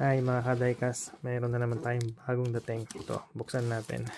Hi mga ka-diecast, mayroon na naman tayong bagong dating. Ito, buksan natin.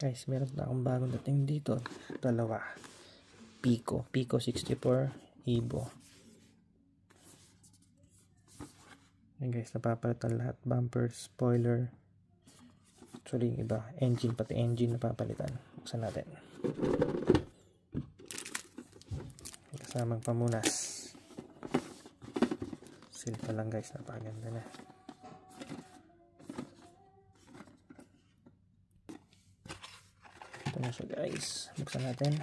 Guys, meron na akong bagong dating dito. Dalawa. Pico 64 Evo. Ayan guys, napapalitan lahat. Bumper, spoiler. Actually yung iba, engine, pati engine napapalitan. Buksan natin. May kasamang pamunas. Seal pa lang guys, napakaganda na. Ito na siya guys. Buksan natin.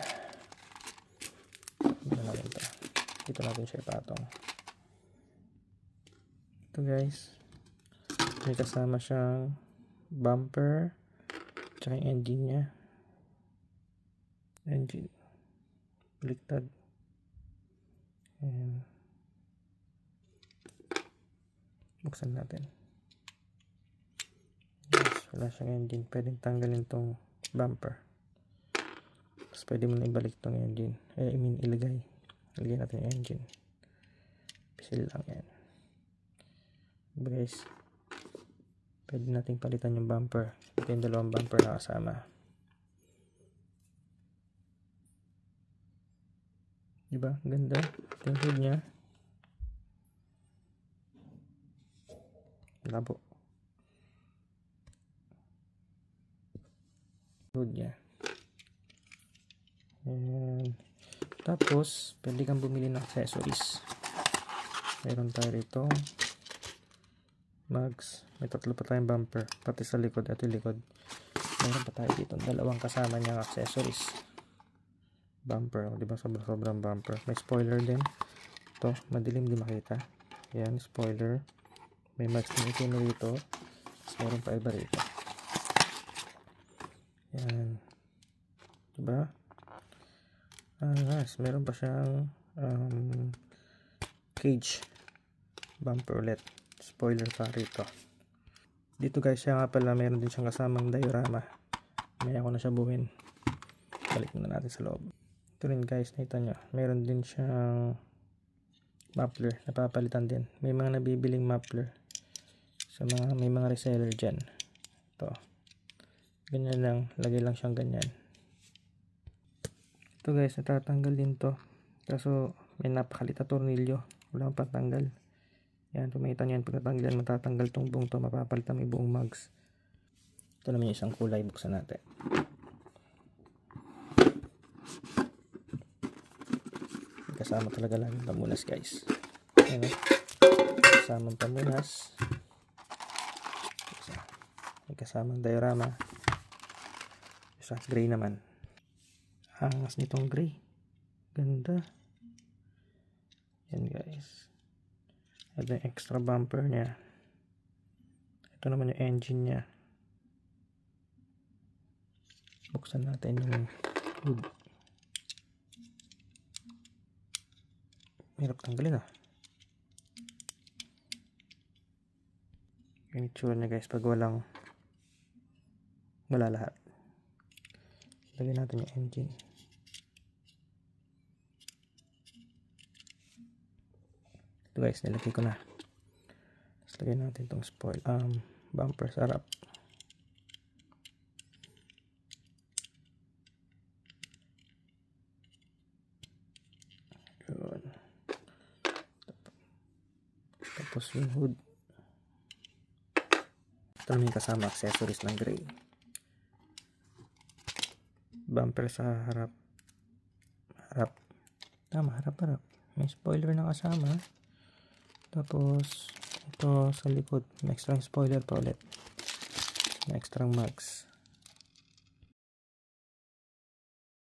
Dito natin siya ipatong. Ito guys. May kasama siyang bumper. Tsaka yung engine niya. Engine. Baliktad. Ayan. Buksan natin. Yes, wala siyang engine. Pwedeng tanggalin tong bumper. Tapos pwede mo na ibalik tong engine. Ilagay natin yung engine. Pisil lang yan. Guys, pwede natin palitan yung bumper. Ito yung dalawang bumper na kasama. Diba? Ganda. Ito yung hood nya. Labo. Hood nya. And tapos, pwede kang bumili ng accessories. Meron tayo rito mags. May tatlo pa tayong bumper. Pati sa likod at likod. Meron pa tayo dito dalawang kasama niyang accessories. Bumper. Diba? Sobrang bumper. May spoiler din. Ito, madilim di makita. Yan, spoiler. May mags na itim rito. Tapos meron pa iba rito. Yan. Diba? Meron pa siyang cage bumper ulit, spoiler pa rito. Dito guys, siya nga pala meron din siyang kasamang diorama. Maya ko na siya buuin. Balik muna natin sa loob. Ito rin guys, nakita nyo, meron din siyang muffler, napapalitan din. May mga nabibiling muffler sa may mga reseller dyan. Ito, ganyan lang, lagay lang siyang ganyan. Ito guys, natatanggal din to. Kaso may napakalit na tornilyo. Wala pang patanggal. Yan, tumita nyo yan. Pag natanggal, matatanggal tong buong to. Mapapalitan may buong mags. Ito naman yung isang kulay. Buksan natin. Kasama talaga lang yung pamunas guys. Yan, kasamang pamunas. May kasamang diorama. Isa gray naman. Angas nitong gray. Ganda. Yan guys. Ito yung extra bumper niya. Ito naman yung engine niya. Buksan natin yung hood. Hirap tanggalin ah. Yung itsura niya guys pag wala lahat. Lagyan natin yung engine. Ito guys, nilagay ko na. Tapos lagyan natin itong bumper sa harap. Yun. Tapos yung hood. Ito naman yung kasama accessories ng gray. Bumper sa harap. Harap. May spoiler na kasama. Tapos ito sa likod, may extra spoiler pa ulit. May extra mags.